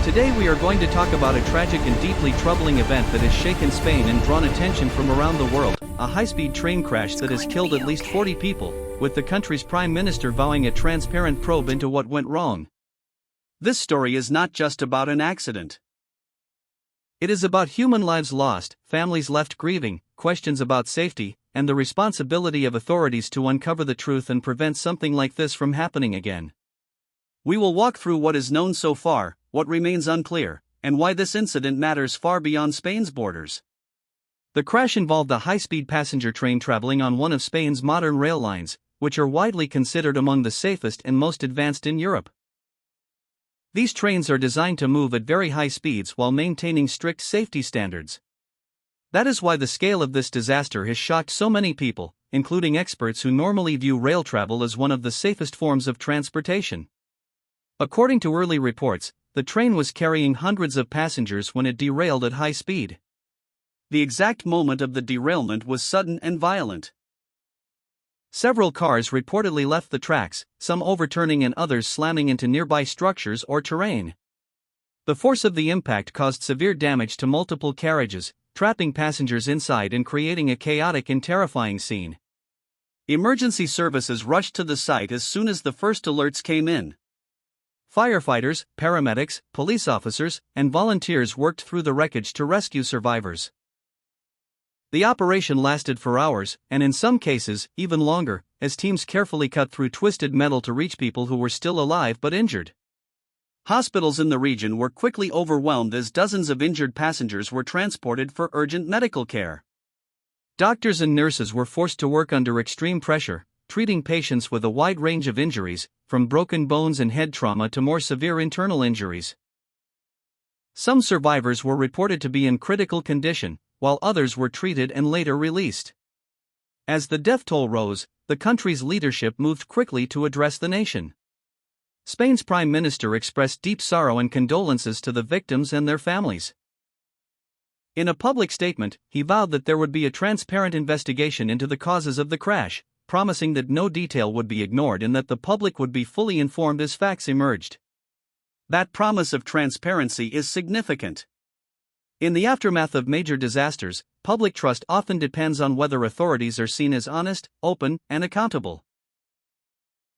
Today we are going to talk about a tragic and deeply troubling event that has shaken Spain and drawn attention from around the world, a high-speed train crash that has killed at least 40 people, with the country's prime minister vowing a transparent probe into what went wrong. This story is not just about an accident. It is about human lives lost, families left grieving, questions about safety, and the responsibility of authorities to uncover the truth and prevent something like this from happening again. We will walk through what is known so far, what remains unclear, and why this incident matters far beyond Spain's borders. The crash involved a high-speed passenger train traveling on one of Spain's modern rail lines, which are widely considered among the safest and most advanced in Europe. These trains are designed to move at very high speeds while maintaining strict safety standards. That is why the scale of this disaster has shocked so many people, including experts who normally view rail travel as one of the safest forms of transportation. According to early reports, the train was carrying hundreds of passengers when it derailed at high speed. The exact moment of the derailment was sudden and violent. Several cars reportedly left the tracks, some overturning and others slamming into nearby structures or terrain. The force of the impact caused severe damage to multiple carriages, trapping passengers inside and creating a chaotic and terrifying scene. Emergency services rushed to the site as soon as the first alerts came in. Firefighters, paramedics, police officers, and volunteers worked through the wreckage to rescue survivors. The operation lasted for hours, and in some cases, even longer, as teams carefully cut through twisted metal to reach people who were still alive but injured. Hospitals in the region were quickly overwhelmed as dozens of injured passengers were transported for urgent medical care. Doctors and nurses were forced to work under extreme pressure, treating patients with a wide range of injuries, from broken bones and head trauma to more severe internal injuries. Some survivors were reported to be in critical condition, while others were treated and later released. As the death toll rose, the country's leadership moved quickly to address the nation. Spain's prime minister expressed deep sorrow and condolences to the victims and their families. In a public statement, he vowed that there would be a transparent investigation into the causes of the crash, promising that no detail would be ignored and that the public would be fully informed as facts emerged. That promise of transparency is significant. In the aftermath of major disasters, public trust often depends on whether authorities are seen as honest, open, and accountable.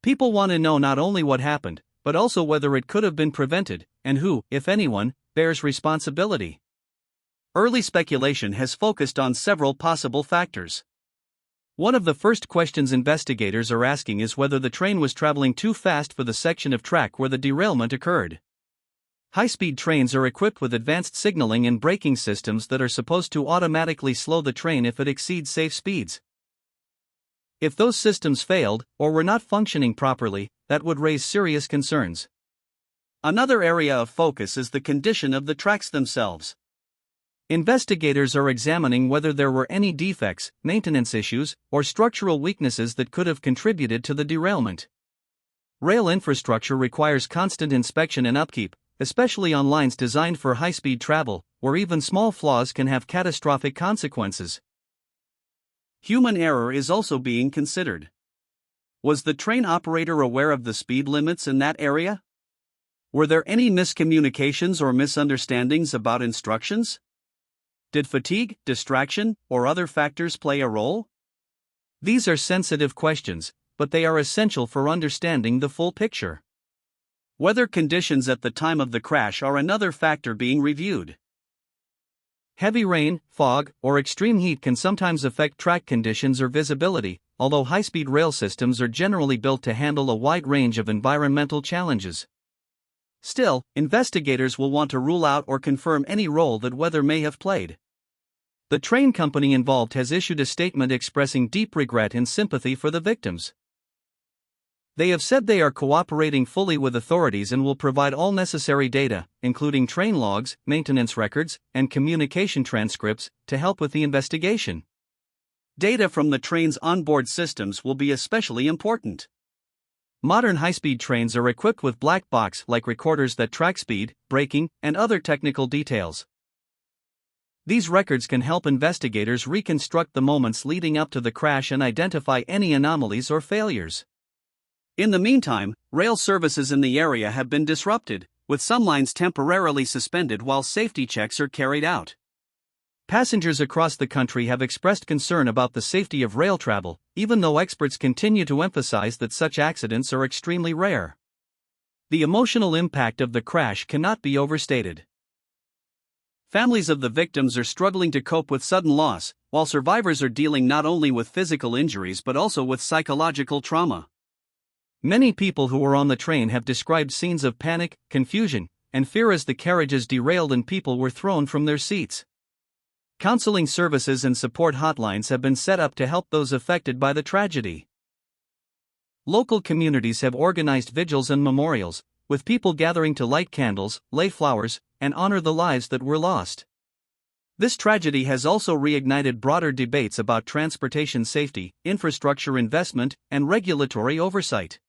People want to know not only what happened, but also whether it could have been prevented, and who, if anyone, bears responsibility. Early speculation has focused on several possible factors. One of the first questions investigators are asking is whether the train was traveling too fast for the section of track where the derailment occurred. High-speed trains are equipped with advanced signaling and braking systems that are supposed to automatically slow the train if it exceeds safe speeds. If those systems failed, or were not functioning properly, that would raise serious concerns. Another area of focus is the condition of the tracks themselves. Investigators are examining whether there were any defects, maintenance issues, or structural weaknesses that could have contributed to the derailment. Rail infrastructure requires constant inspection and upkeep, especially on lines designed for high-speed travel, where even small flaws can have catastrophic consequences. Human error is also being considered. Was the train operator aware of the speed limits in that area? Were there any miscommunications or misunderstandings about instructions? Did fatigue, distraction, or other factors play a role? These are sensitive questions, but they are essential for understanding the full picture. Weather conditions at the time of the crash are another factor being reviewed. Heavy rain, fog, or extreme heat can sometimes affect track conditions or visibility, although high-speed rail systems are generally built to handle a wide range of environmental challenges. Still, investigators will want to rule out or confirm any role that weather may have played. The train company involved has issued a statement expressing deep regret and sympathy for the victims. They have said they are cooperating fully with authorities and will provide all necessary data, including train logs, maintenance records, and communication transcripts, to help with the investigation. Data from the train's onboard systems will be especially important. Modern high-speed trains are equipped with black box-like recorders that track speed, braking, and other technical details. These records can help investigators reconstruct the moments leading up to the crash and identify any anomalies or failures. In the meantime, rail services in the area have been disrupted, with some lines temporarily suspended while safety checks are carried out. Passengers across the country have expressed concern about the safety of rail travel, even though experts continue to emphasize that such accidents are extremely rare. The emotional impact of the crash cannot be overstated. Families of the victims are struggling to cope with sudden loss, while survivors are dealing not only with physical injuries but also with psychological trauma. Many people who were on the train have described scenes of panic, confusion, and fear as the carriages derailed and people were thrown from their seats. Counseling services and support hotlines have been set up to help those affected by the tragedy. Local communities have organized vigils and memorials, with people gathering to light candles, lay flowers, and honor the lives that were lost. This tragedy has also reignited broader debates about transportation safety, infrastructure investment, and regulatory oversight.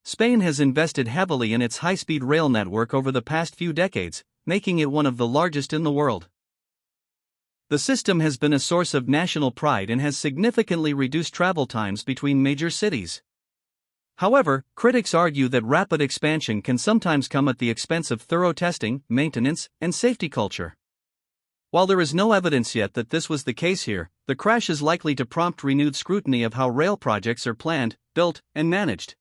Spain has invested heavily in its high-speed rail network over the past few decades, making it one of the largest in the world. The system has been a source of national pride and has significantly reduced travel times between major cities. However, critics argue that rapid expansion can sometimes come at the expense of thorough testing, maintenance, and safety culture. While there is no evidence yet that this was the case here, the crash is likely to prompt renewed scrutiny of how rail projects are planned, built, and managed.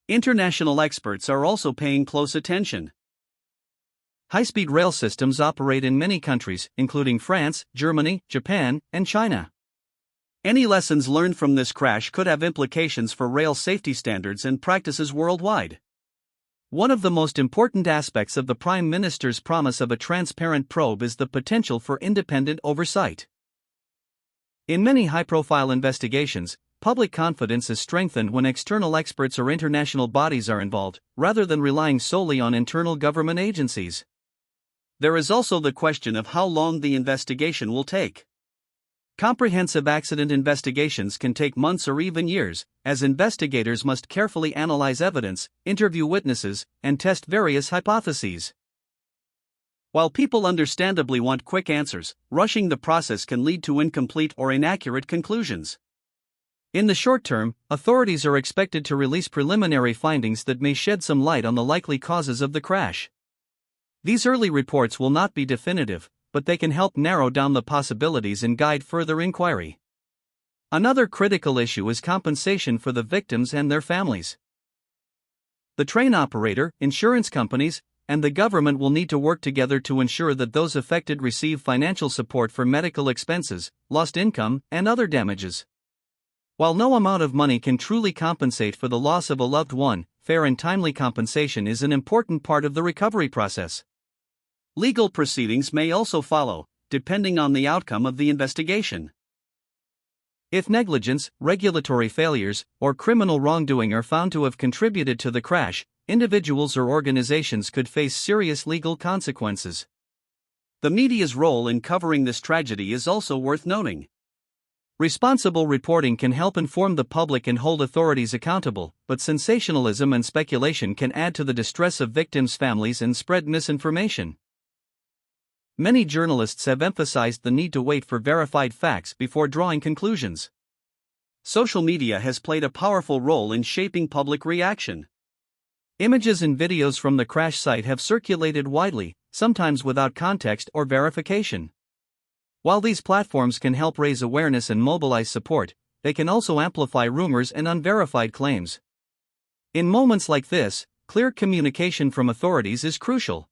International experts are also paying close attention. High-speed rail systems operate in many countries, including France, Germany, Japan, and China. Any lessons learned from this crash could have implications for rail safety standards and practices worldwide. One of the most important aspects of the Prime Minister's promise of a transparent probe is the potential for independent oversight. In many high-profile investigations, public confidence is strengthened when external experts or international bodies are involved, rather than relying solely on internal government agencies. There is also the question of how long the investigation will take. Comprehensive accident investigations can take months or even years, as investigators must carefully analyze evidence, interview witnesses, and test various hypotheses. While people understandably want quick answers, rushing the process can lead to incomplete or inaccurate conclusions. In the short term, authorities are expected to release preliminary findings that may shed some light on the likely causes of the crash. These early reports will not be definitive, but they can help narrow down the possibilities and guide further inquiry. Another critical issue is compensation for the victims and their families. The train operator, insurance companies, and the government will need to work together to ensure that those affected receive financial support for medical expenses, lost income, and other damages. While no amount of money can truly compensate for the loss of a loved one, fair and timely compensation is an important part of the recovery process. Legal proceedings may also follow, depending on the outcome of the investigation. If negligence, regulatory failures, or criminal wrongdoing are found to have contributed to the crash, individuals or organizations could face serious legal consequences. The media's role in covering this tragedy is also worth noting. Responsible reporting can help inform the public and hold authorities accountable, but sensationalism and speculation can add to the distress of victims' families and spread misinformation. Many journalists have emphasized the need to wait for verified facts before drawing conclusions. Social media has played a powerful role in shaping public reaction. Images and videos from the crash site have circulated widely, sometimes without context or verification. While these platforms can help raise awareness and mobilize support, they can also amplify rumors and unverified claims. In moments like this, clear communication from authorities is crucial.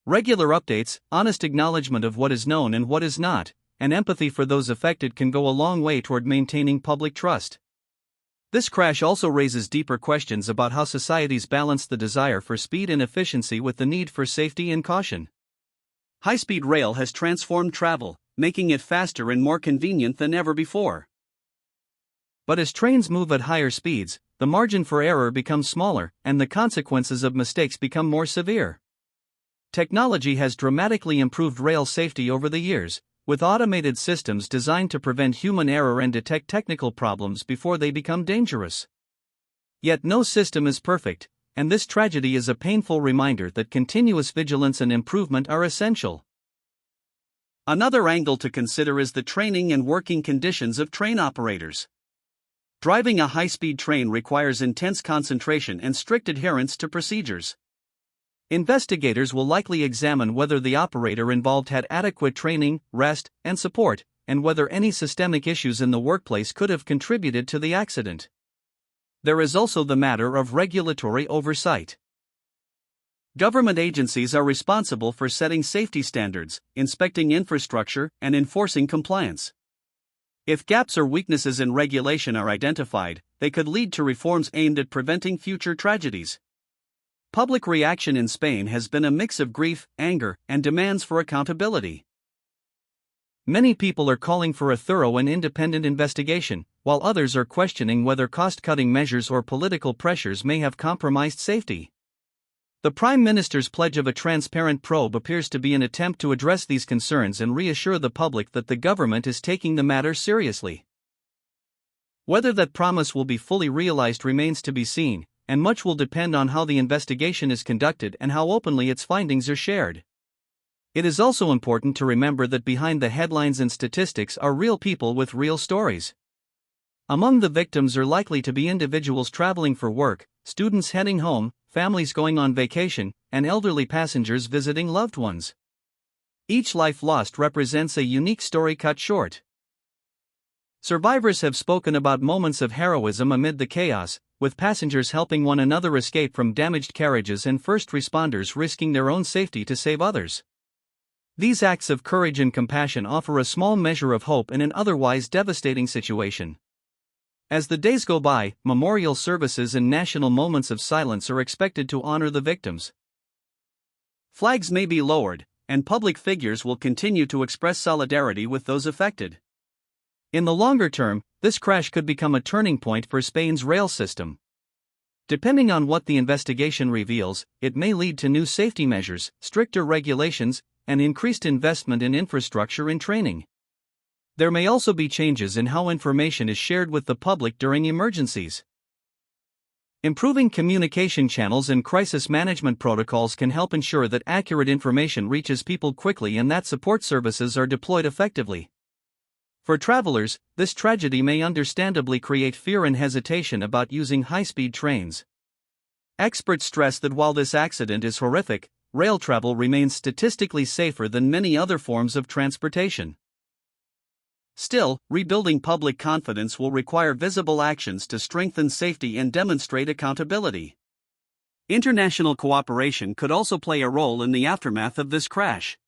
Regular updates, honest acknowledgement of what is known and what is not, and empathy for those affected can go a long way toward maintaining public trust. This crash also raises deeper questions about how societies balance the desire for speed and efficiency with the need for safety and caution. High-speed rail has transformed travel, making it faster and more convenient than ever before. But as trains move at higher speeds, the margin for error becomes smaller, and the consequences of mistakes become more severe. Technology has dramatically improved rail safety over the years, with automated systems designed to prevent human error and detect technical problems before they become dangerous. Yet no system is perfect, and this tragedy is a painful reminder that continuous vigilance and improvement are essential. Another angle to consider is the training and working conditions of train operators. Driving a high-speed train requires intense concentration and strict adherence to procedures. Investigators will likely examine whether the operator involved had adequate training, rest, and support, and whether any systemic issues in the workplace could have contributed to the accident. There is also the matter of regulatory oversight. Government agencies are responsible for setting safety standards, inspecting infrastructure, and enforcing compliance. If gaps or weaknesses in regulation are identified, they could lead to reforms aimed at preventing future tragedies. Public reaction in Spain has been a mix of grief, anger, and demands for accountability. Many people are calling for a thorough and independent investigation, while others are questioning whether cost-cutting measures or political pressures may have compromised safety. The Prime Minister's pledge of a transparent probe appears to be an attempt to address these concerns and reassure the public that the government is taking the matter seriously. Whether that promise will be fully realized remains to be seen, and much will depend on how the investigation is conducted and how openly its findings are shared. It is also important to remember that behind the headlines and statistics are real people with real stories. Among the victims are likely to be individuals traveling for work, students heading home, families going on vacation, and elderly passengers visiting loved ones. Each life lost represents a unique story cut short. Survivors have spoken about moments of heroism amid the chaos, with passengers helping one another escape from damaged carriages and first responders risking their own safety to save others. These acts of courage and compassion offer a small measure of hope in an otherwise devastating situation. As the days go by, memorial services and national moments of silence are expected to honor the victims. Flags may be lowered, and public figures will continue to express solidarity with those affected. In the longer term, this crash could become a turning point for Spain's rail system. Depending on what the investigation reveals, it may lead to new safety measures, stricter regulations, and increased investment in infrastructure and training. There may also be changes in how information is shared with the public during emergencies. Improving communication channels and crisis management protocols can help ensure that accurate information reaches people quickly and that support services are deployed effectively. For travelers, this tragedy may understandably create fear and hesitation about using high-speed trains. Experts stress that while this accident is horrific, rail travel remains statistically safer than many other forms of transportation. Still, rebuilding public confidence will require visible actions to strengthen safety and demonstrate accountability. International cooperation could also play a role in the aftermath of this crash.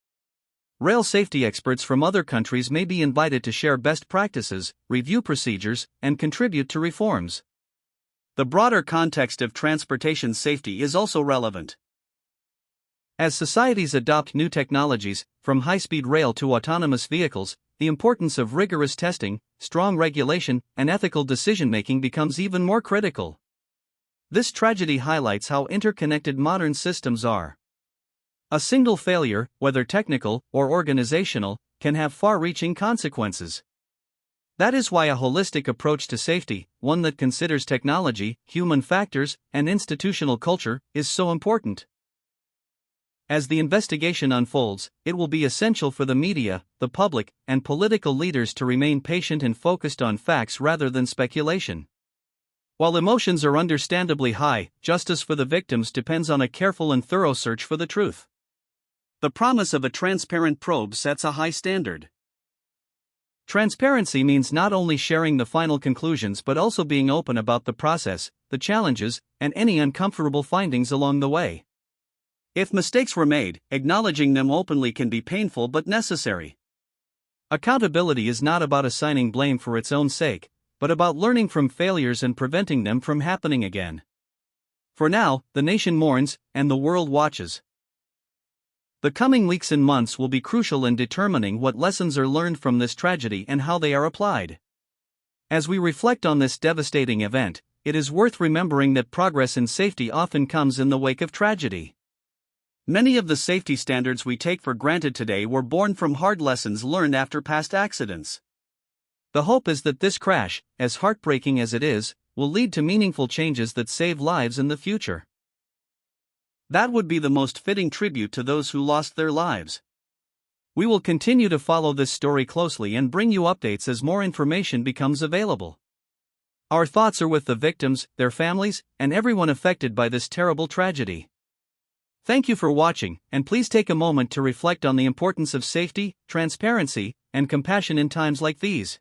Rail safety experts from other countries may be invited to share best practices, review procedures, and contribute to reforms. The broader context of transportation safety is also relevant. As societies adopt new technologies, from high-speed rail to autonomous vehicles, the importance of rigorous testing, strong regulation, and ethical decision-making becomes even more critical. This tragedy highlights how interconnected modern systems are. A single failure, whether technical or organizational, can have far-reaching consequences. That is why a holistic approach to safety, one that considers technology, human factors, and institutional culture, is so important. As the investigation unfolds, it will be essential for the media, the public, and political leaders to remain patient and focused on facts rather than speculation. While emotions are understandably high, justice for the victims depends on a careful and thorough search for the truth. The promise of a transparent probe sets a high standard. Transparency means not only sharing the final conclusions but also being open about the process, the challenges, and any uncomfortable findings along the way. If mistakes were made, acknowledging them openly can be painful but necessary. Accountability is not about assigning blame for its own sake, but about learning from failures and preventing them from happening again. For now, the nation mourns, and the world watches. The coming weeks and months will be crucial in determining what lessons are learned from this tragedy and how they are applied. As we reflect on this devastating event, it is worth remembering that progress in safety often comes in the wake of tragedy. Many of the safety standards we take for granted today were born from hard lessons learned after past accidents. The hope is that this crash, as heartbreaking as it is, will lead to meaningful changes that save lives in the future. That would be the most fitting tribute to those who lost their lives. We will continue to follow this story closely and bring you updates as more information becomes available. Our thoughts are with the victims, their families, and everyone affected by this terrible tragedy. Thank you for watching, and please take a moment to reflect on the importance of safety, transparency, and compassion in times like these.